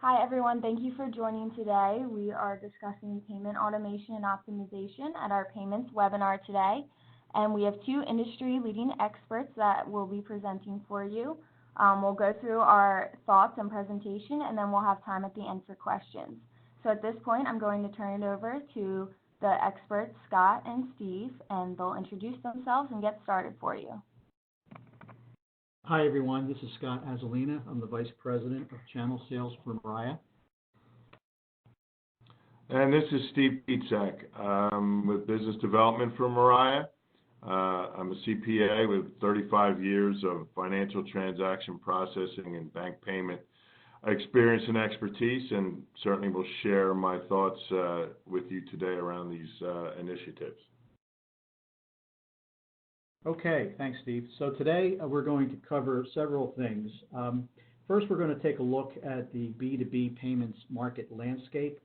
Hi everyone, thank you for joining today. We are discussing payment automation and optimization at our payments webinar today. And we have two industry leading experts that will be presenting for you. We'll go through our thoughts and presentation, and then we'll have time at the end for questions. So at this point, I'm going to turn it over to the experts, Scott and Steve, and they'll introduce themselves and get started for you. Hi everyone, this is Scott Azzolina. I'm the Vice President of Channel Sales for Mariah. And this is Steve Pietzak with Business Development for Mariah. I'm a CPA with 35 years of financial transaction processing and bank payment experience and expertise, and certainly will share my thoughts with you today around these initiatives. Okay, thanks, Steve. So today we're going to cover several things. First, we're going to take a look at the B2B payments market landscape,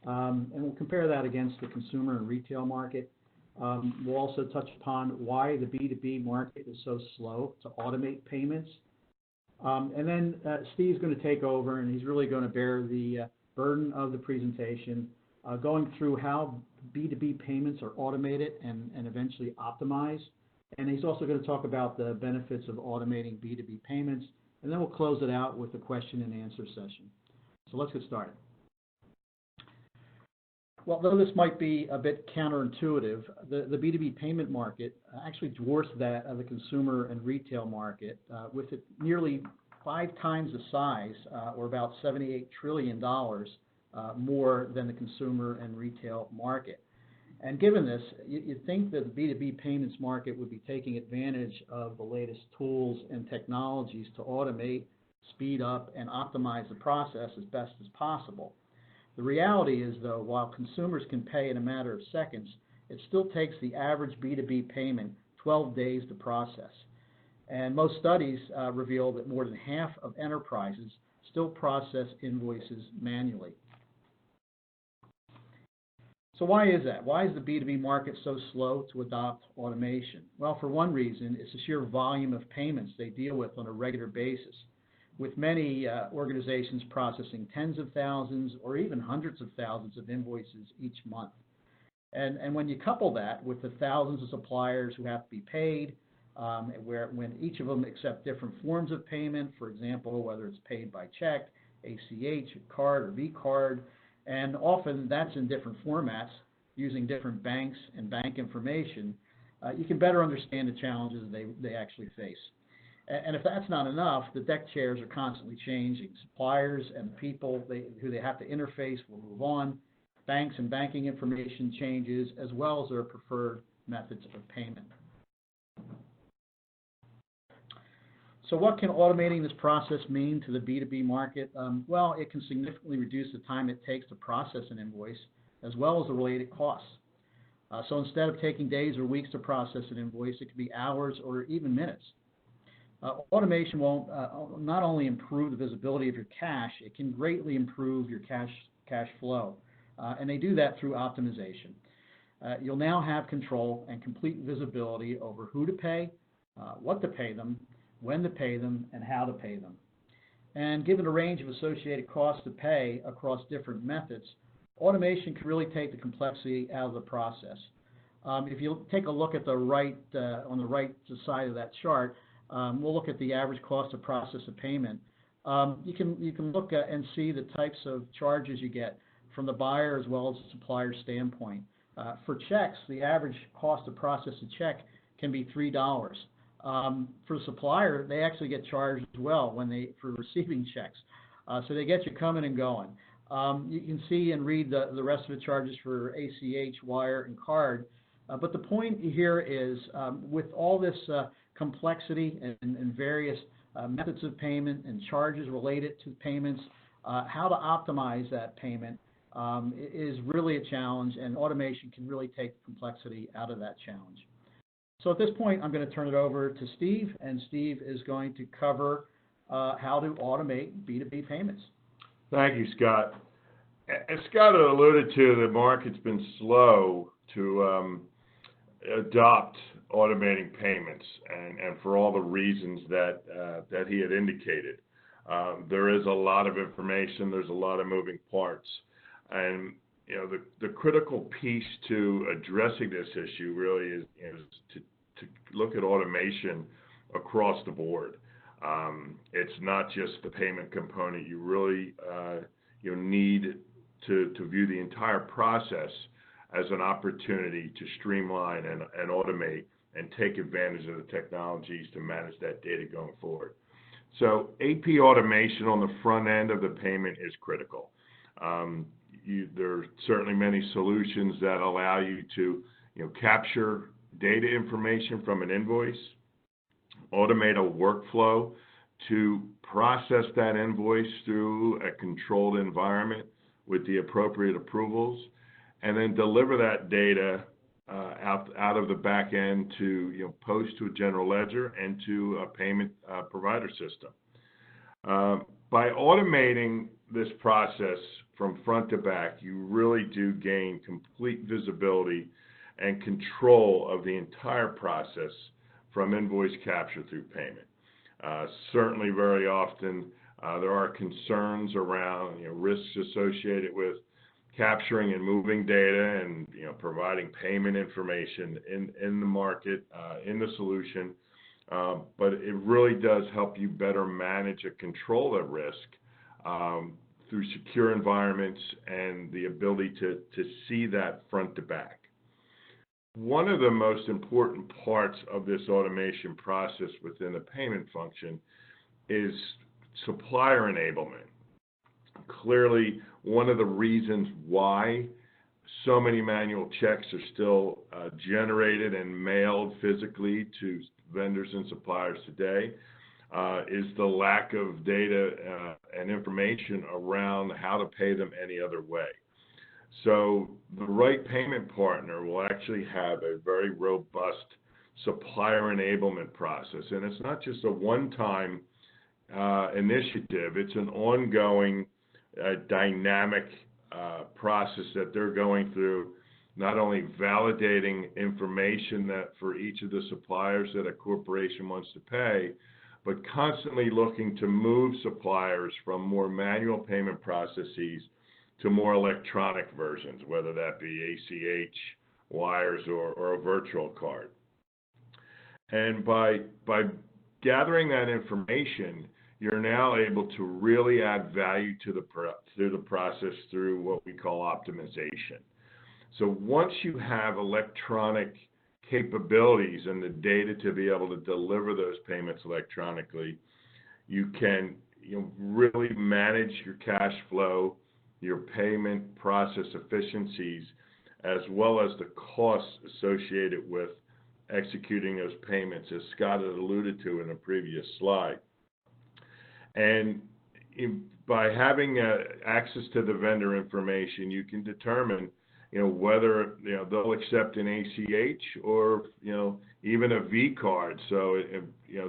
and we'll compare that against the consumer and retail market. We'll also touch upon why the B2B market is so slow to automate payments. And then Steve's going to take over, and he's really going to bear the burden of the presentation, going through how B2B payments are automated and eventually optimized. And he's also going to talk about the benefits of automating B2B payments, and then we'll close it out with a question and answer session. So let's get started. Well, though this might be a bit counterintuitive, the B2B payment market actually dwarfs that of the consumer and retail market, with it nearly 5 times the size, or about $78 trillion more than the consumer and retail market. And given this, you'd think that the B2B payments market would be taking advantage of the latest tools and technologies to automate, speed up, and optimize the process as best as possible. The reality is, though, while consumers can pay in a matter of seconds, it still takes the average B2B payment 12 days to process. And most studies reveal that more than half of enterprises still process invoices manually. So why is that? Why is the B2B market so slow to adopt automation? Well, for one reason, it's the sheer volume of payments they deal with on a regular basis, with many organizations processing tens of thousands or even hundreds of thousands of invoices each month. And when you couple that with the thousands of suppliers who have to be paid, when each of them accept different forms of payment, for example, whether it's paid by check, ACH, card, or V-card, and often that's in different formats using different banks and bank information, you can better understand the challenges they actually face. And if that's not enough, the deck chairs are constantly changing. Suppliers and people who they have to interface will move on. Banks and banking information changes, as well as their preferred methods of payment. So what can automating this process mean to the B2B market? Well, it can significantly reduce the time it takes to process an invoice, as well as the related costs. So instead of taking days or weeks to process an invoice, it could be hours or even minutes. Automation won't not only improve the visibility of your cash, it can greatly improve your cash flow. And they do that through optimization. You'll now have control and complete visibility over who to pay, what to pay them, when to pay them, and how to pay them. And given a range of associated costs to pay across different methods, automation can really take the complexity out of the process. If you take a look at the right, on the right side of that chart, we'll look at the average cost to process a payment. You can look at and see the types of charges you get from the buyer as well as the supplier standpoint. For checks, the average cost to process a check can be $3. For the supplier, they actually get charged as well for receiving checks. So they get you coming and going. You can see and read the rest of the charges for ACH, wire, and card. But the point here is, with all this complexity and various methods of payment and charges related to payments, how to optimize that payment is really a challenge, and automation can really take the complexity out of that challenge. So at this point, I'm going to turn it over to Steve, and Steve is going to cover how to automate B2B payments. Thank you, Scott. As Scott alluded to, the market's been slow to adopt automating payments, and for all the reasons that he had indicated. There is a lot of information. There's a lot of moving parts. And, the critical piece to addressing this issue really is to look at automation across the board. It's not just the payment component. You really need to view the entire process as an opportunity to streamline and automate and take advantage of the technologies to manage that data going forward. So AP automation on the front end of the payment is critical. There are certainly many solutions that allow you to capture data information from an invoice, automate a workflow to process that invoice through a controlled environment with the appropriate approvals, and then deliver that data out of the back end to post to a general ledger and to a payment provider system. By automating this process from front to back, you really do gain complete visibility and control of the entire process from invoice capture through payment. Certainly very often there are concerns around risks associated with capturing and moving data and providing payment information in the market, in the solution, but it really does help you better manage and control that risk through secure environments and the ability to see that front to back. One of the most important parts of this automation process within the payment function is supplier enablement. Clearly, one of the reasons why so many manual checks are still generated and mailed physically to vendors and suppliers today is the lack of data and information around how to pay them any other way. So the right payment partner will actually have a very robust supplier enablement process. And it's not just a one-time initiative. It's an ongoing dynamic process that they're going through, not only validating information that for each of the suppliers that a corporation wants to pay, but constantly looking to move suppliers from more manual payment processes to more electronic versions, whether that be ACH, wires, or a virtual card. And by gathering that information, you're now able to really add value to the process through what we call optimization. So once you have electronic capabilities and the data to be able to deliver those payments electronically, you can really manage your cash flow, your payment process efficiencies, as well as the costs associated with executing those payments, as Scott had alluded to in a previous slide. And by having access to the vendor information, you can determine whether they'll accept an ACH or even a V card, so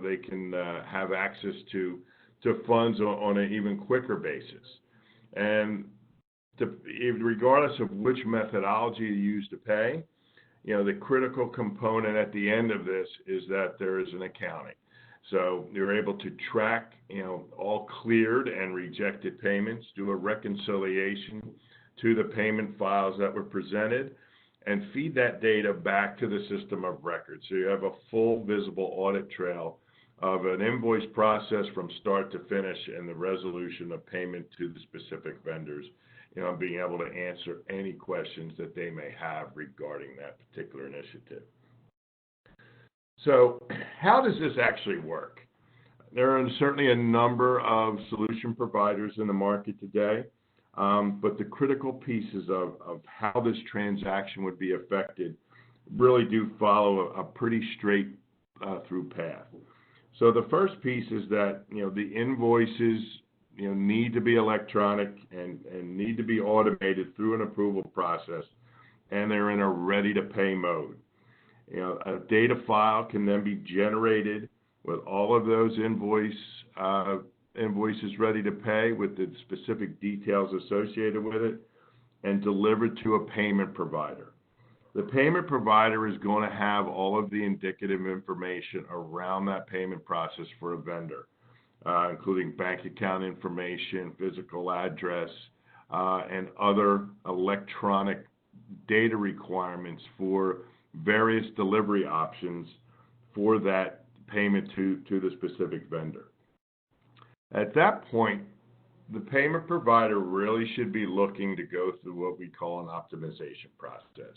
they can have access to funds on an even quicker basis. And regardless of which methodology you use to pay, the critical component at the end of this is that there is an accounting. So you're able to track all cleared and rejected payments, do a reconciliation to the payment files that were presented, and feed that data back to the system of record. So you have a full visible audit trail of an invoice process from start to finish and the resolution of payment to the specific vendors, being able to answer any questions that they may have regarding that particular initiative. So how does this actually work? There are certainly a number of solution providers in the market today, but the critical pieces of how this transaction would be affected really do follow a pretty straight through path. So the first piece is that the invoices need to be electronic and need to be automated through an approval process, and they're in a ready-to-pay mode. A data file can then be generated with all of those invoices ready to pay with the specific details associated with it and delivered to a payment provider. The payment provider is going to have all of the indicative information around that payment process for a vendor. including bank account information, physical address, and other electronic data requirements for various delivery options for that payment to the specific vendor. At that point, the payment provider really should be looking to go through what we call an optimization process.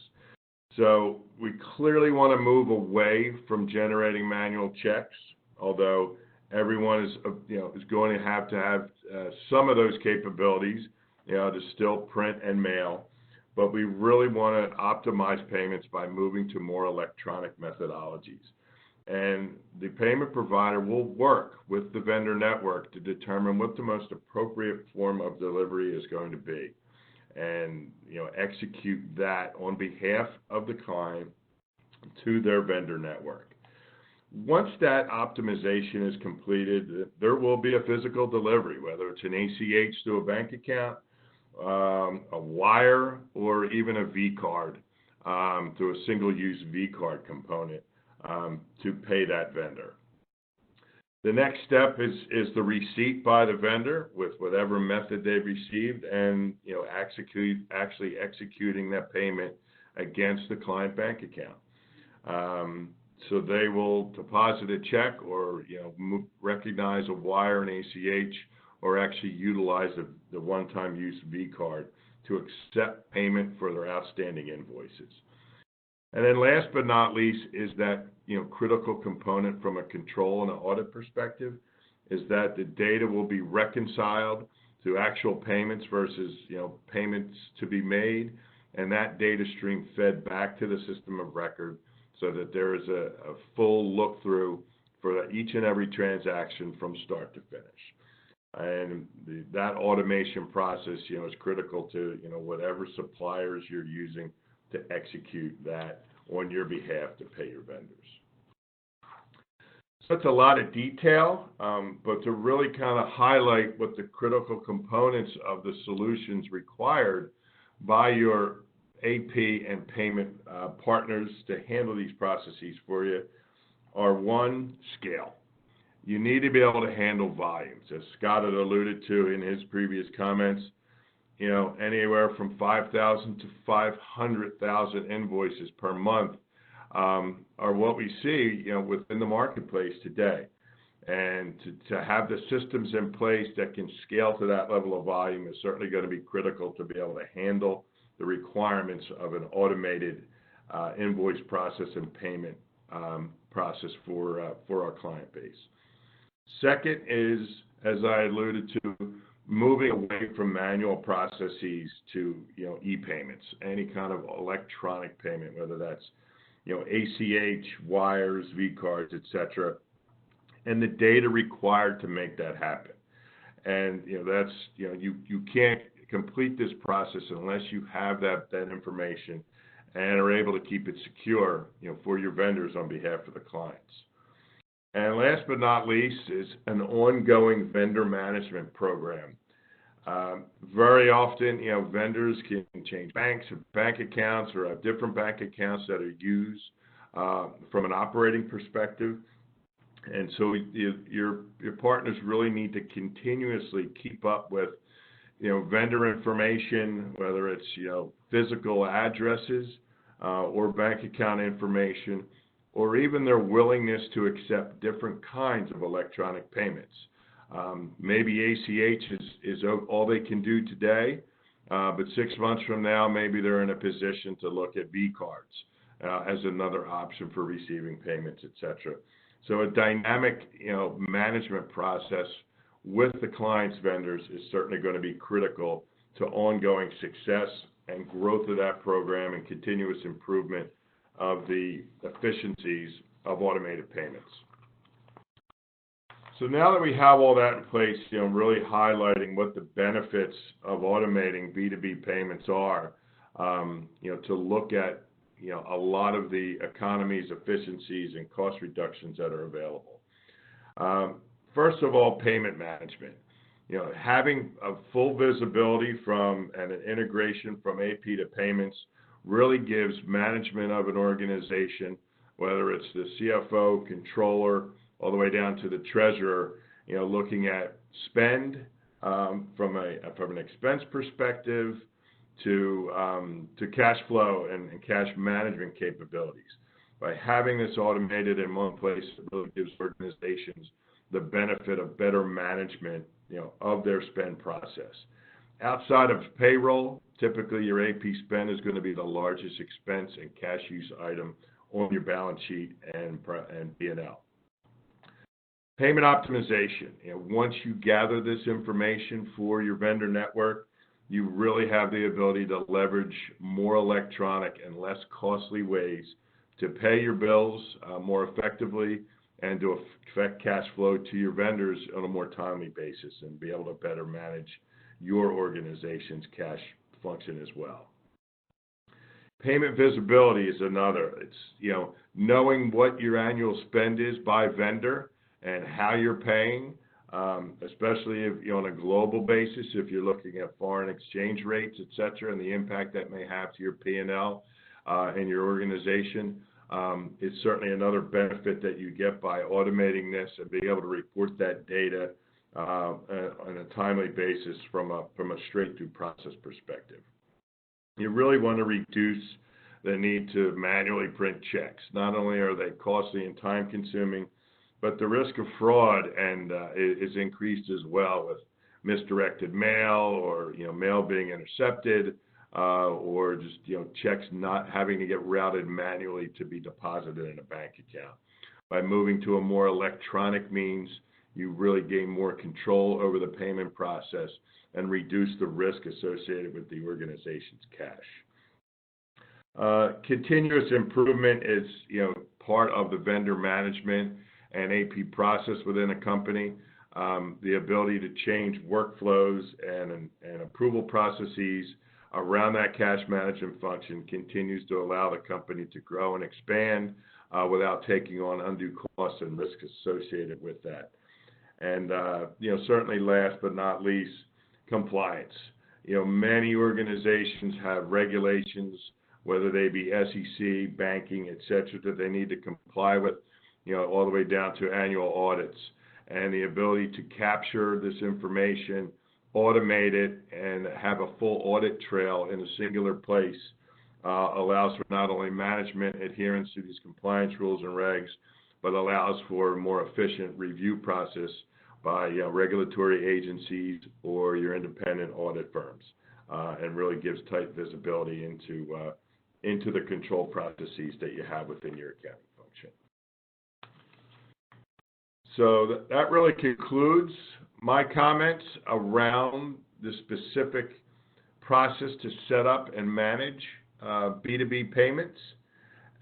So we clearly want to move away from generating manual checks, although everyone is going to have some of those capabilities, to still print and mail. But we really want to optimize payments by moving to more electronic methodologies. And the payment provider will work with the vendor network to determine what the most appropriate form of delivery is going to be, and execute that on behalf of the client to their vendor network. Once that optimization is completed, there will be a physical delivery, whether it's an ACH to a bank account, a wire, or even a V card, through a single-use V card component to pay that vendor. The next step is the receipt by the vendor with whatever method they've received, and actually executing that payment against the client bank account. So they will deposit a check, or recognize a wire, an ACH, or actually utilize the one-time use V card to accept payment for their outstanding invoices. And then last but not least is that critical component from a control and an audit perspective, is that the data will be reconciled to actual payments versus payments to be made, and that data stream fed back to the system of record, so that there is a full look through for each and every transaction from start to finish. And that automation process is critical to whatever suppliers you're using to execute that on your behalf to pay your vendors. So that's a lot of detail, but to really kind of highlight what the critical components of the solutions required by your AP and payment partners to handle these processes for you are: one, scale. You need to be able to handle volumes. As Scott had alluded to in his previous comments, anywhere from 5,000 to 500,000 invoices per month are what we see, within the marketplace today. And to have the systems in place that can scale to that level of volume is certainly going to be critical to be able to handle the requirements of an automated invoice process and payment process for our client base. Second is, as I alluded to, moving away from manual processes to e-payments, any kind of electronic payment, whether that's ACH, wires, V cards, etc., and the data required to make that happen. And that's you can't complete this process unless you have that information and are able to keep it secure for your vendors on behalf of the clients. And last but not least is an ongoing vendor management program. Very often, vendors can change banks or bank accounts, or have different bank accounts that are used from an operating perspective. And so your partners really need to continuously keep up with vendor information, whether it's physical addresses or bank account information, or even their willingness to accept different kinds of electronic payments. Maybe ACH is all they can do today, but 6 months from now, maybe they're in a position to look at V cards as another option for receiving payments, etc. So a dynamic management process with the client's vendors is certainly going to be critical to ongoing success and growth of that program, and continuous improvement of the efficiencies of automated payments. So now that we have all that in place, really highlighting what the benefits of automating B2B payments are, to look at a lot of the economies, efficiencies, and cost reductions that are available. First of all, payment management. Having a full visibility from and an integration from AP to payments really gives management of an organization, whether it's the CFO, controller, all the way down to the treasurer, looking at spend from an expense perspective to cash flow and cash management capabilities. By having this automated in one place, it really gives organizations the benefit of better management, of their spend process. Outside of payroll, typically your AP spend is going to be the largest expense and cash use item on your balance sheet and P&L. Payment optimization. Once you gather this information for your vendor network, you really have the ability to leverage more electronic and less costly ways to pay your bills more effectively and to affect cash flow to your vendors on a more timely basis and be able to better manage your organization's cash function as well. Payment visibility is another. It's, knowing what your annual spend is by vendor and how you're paying, especially if on a global basis, if you're looking at foreign exchange rates, et cetera, and the impact that may have to your P&L and your organization. It's certainly another benefit that you get by automating this and being able to report that data on a timely basis from a straight-through process perspective. You really want to reduce the need to manually print checks. Not only are they costly and time-consuming, but the risk of fraud is increased as well with misdirected mail or mail being intercepted or just checks not having to get routed manually to be deposited in a bank account. By moving to a more electronic means, you really gain more control over the payment process and reduce the risk associated with the organization's cash. Continuous improvement is part of the vendor management and AP process within a company. The ability to change workflows and approval processes around that cash management function continues to allow the company to grow and expand without taking on undue costs and risks associated with that. And certainly last but not least, compliance. Many organizations have regulations, whether they be SEC, banking, et cetera, that they need to comply with, all the way down to annual audits. And the ability to capture this information, automate it, and have a full audit trail in a singular place allows for not only management adherence to these compliance rules and regs, but allows for a more efficient review process by regulatory agencies or your independent audit firms, and really gives tight visibility into the control processes that you have within your accounting function. So that really concludes my comments around the specific process to set up and manage B2B payments.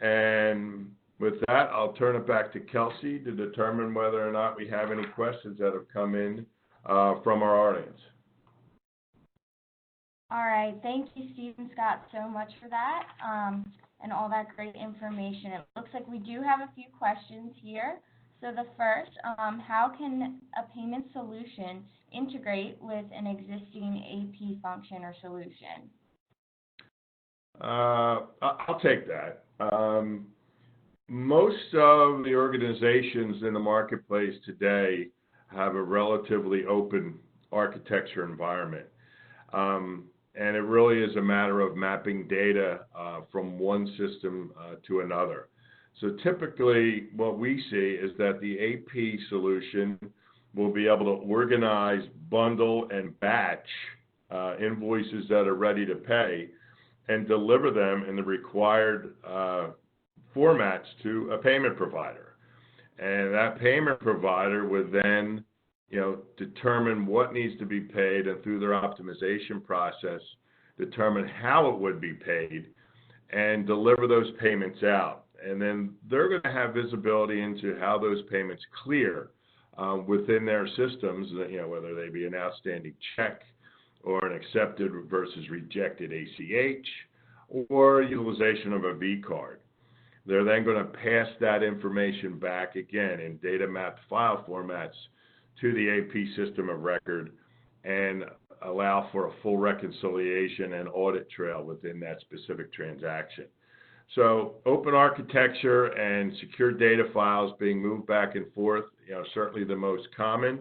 And with that, I'll turn it back to Kelsey to determine whether or not we have any questions that have come in from our audience. All right. Thank you, Steve and Scott, so much for that and all that great information. It looks like we do have a few questions here. So the first, how can a payment solution integrate with an existing AP function or solution? I'll take that. Most of the organizations in the marketplace today have a relatively open architecture environment. And it really is a matter of mapping data from one system to another. So typically what we see is that the AP solution will be able to organize, bundle, and batch invoices that are ready to pay and deliver them in the required formats to a payment provider. And that payment provider would then determine what needs to be paid, and through their optimization process, determine how it would be paid and deliver those payments out. And then they're going to have visibility into how those payments clear within their systems, whether they be an outstanding check or an accepted versus rejected ACH or utilization of a V card. They're then going to pass that information back again in data mapped file formats to the AP system of record and allow for a full reconciliation and audit trail within that specific transaction. So open architecture and secure data files being moved back and forth, certainly the most common.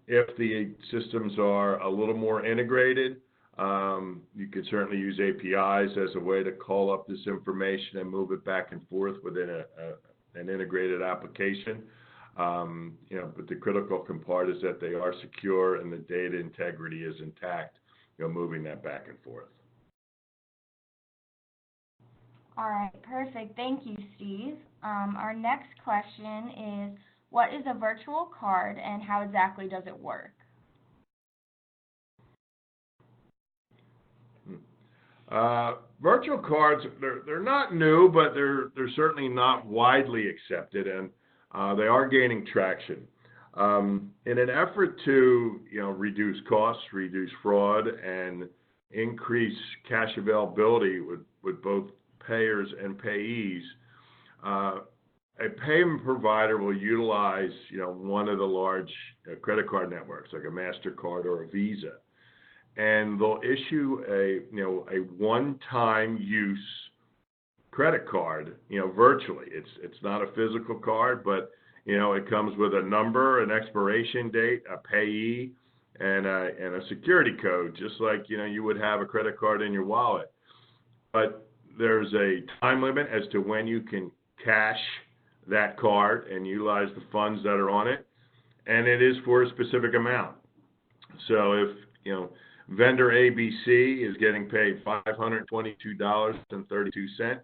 If the systems are a little more integrated, you could certainly use APIs as a way to call up this information and move it back and forth within an integrated application. But the critical part is that they are secure and the data integrity is intact, moving that back and forth. All right, perfect. Thank you, Steve. Our next question is, what is a virtual card and how exactly does it work? Virtual cards, they're not new, but they're certainly not widely accepted, and they are gaining traction. In an effort to reduce costs, reduce fraud, and increase cash availability with both payers and payees, a payment provider will utilize one of the large credit card networks like a MasterCard or a Visa, and they'll issue a one-time use credit card virtually. It's not a physical card, but it comes with a number, an expiration date, a payee, and a security code, just like you would have a credit card in your wallet. But there's a time limit as to when you can cash that card and utilize the funds that are on it, and it is for a specific amount. So if vendor ABC is getting paid $522.32,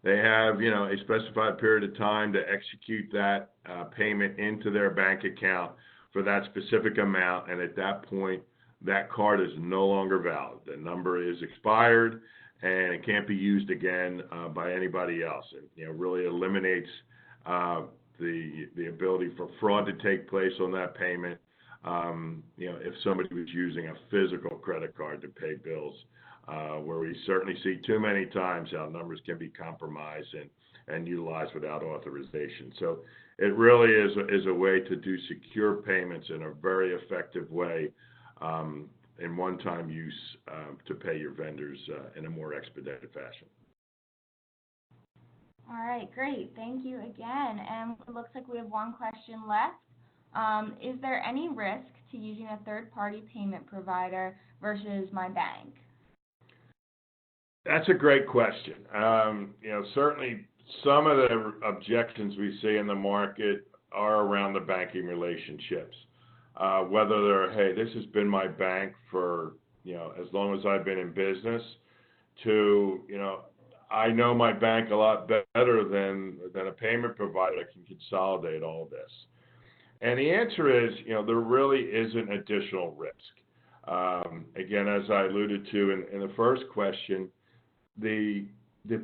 they have a specified period of time to execute that payment into their bank account for that specific amount, and at that point that card is no longer valid. The number is expired and it can't be used again by anybody else. It really eliminates the ability for fraud to take place on that payment. If somebody was using a physical credit card to pay bills, where we certainly see too many times how numbers can be compromised and utilized without authorization. So it really is a way to do secure payments in a very effective way, in one-time use, to pay your vendors in a more expedited fashion. All right, great. Thank you again. And it looks like we have one question left. Is there any risk to using a third-party payment provider versus my bank? That's a great question. Certainly some of the objections we see in the market are around the banking relationships. Whether they're, hey, this has been my bank for, as long as I've been in business, to, I know my bank a lot better than a payment provider that can consolidate all this. And the answer is, there really isn't additional risk. Again, as I alluded to in the first question, the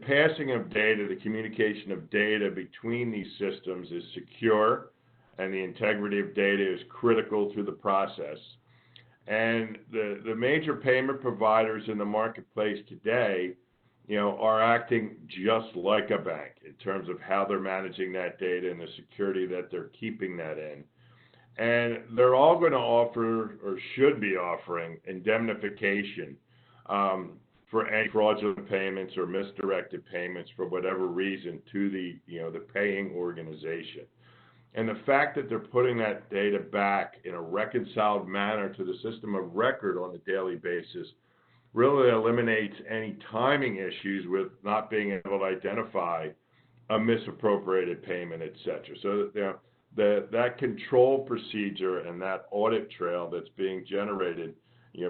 passing of data, the communication of data between these systems is secure, and the integrity of data is critical to the process. And the major payment providers in the marketplace today, are acting just like a bank in terms of how they're managing that data and the security that they're keeping that in. And they're all going to offer, or should be offering, indemnification for any fraudulent payments or misdirected payments for whatever reason to the paying organization. And the fact that they're putting that data back in a reconciled manner to the system of record on a daily basis really eliminates any timing issues with not being able to identify a misappropriated payment, et cetera. So that control procedure and that audit trail that's being generated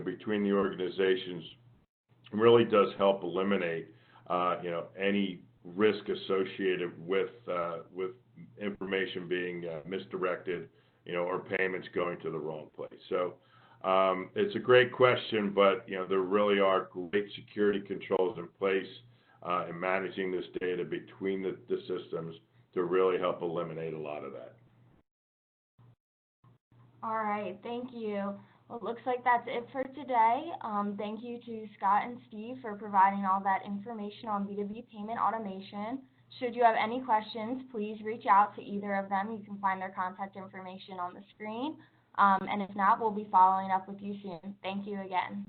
between the organizations really does help eliminate any risk associated with information being misdirected, or payments going to the wrong place. So it's a great question, but there really are great security controls in place in managing this data between the systems to really help eliminate a lot of that. All right, thank you. Well, it looks like that's it for today. Thank you to Scott and Steve for providing all that information on B2B payment automation. Should you have any questions, please reach out to either of them. You can find their contact information on the screen. And if not, we'll be following up with you soon. Thank you again.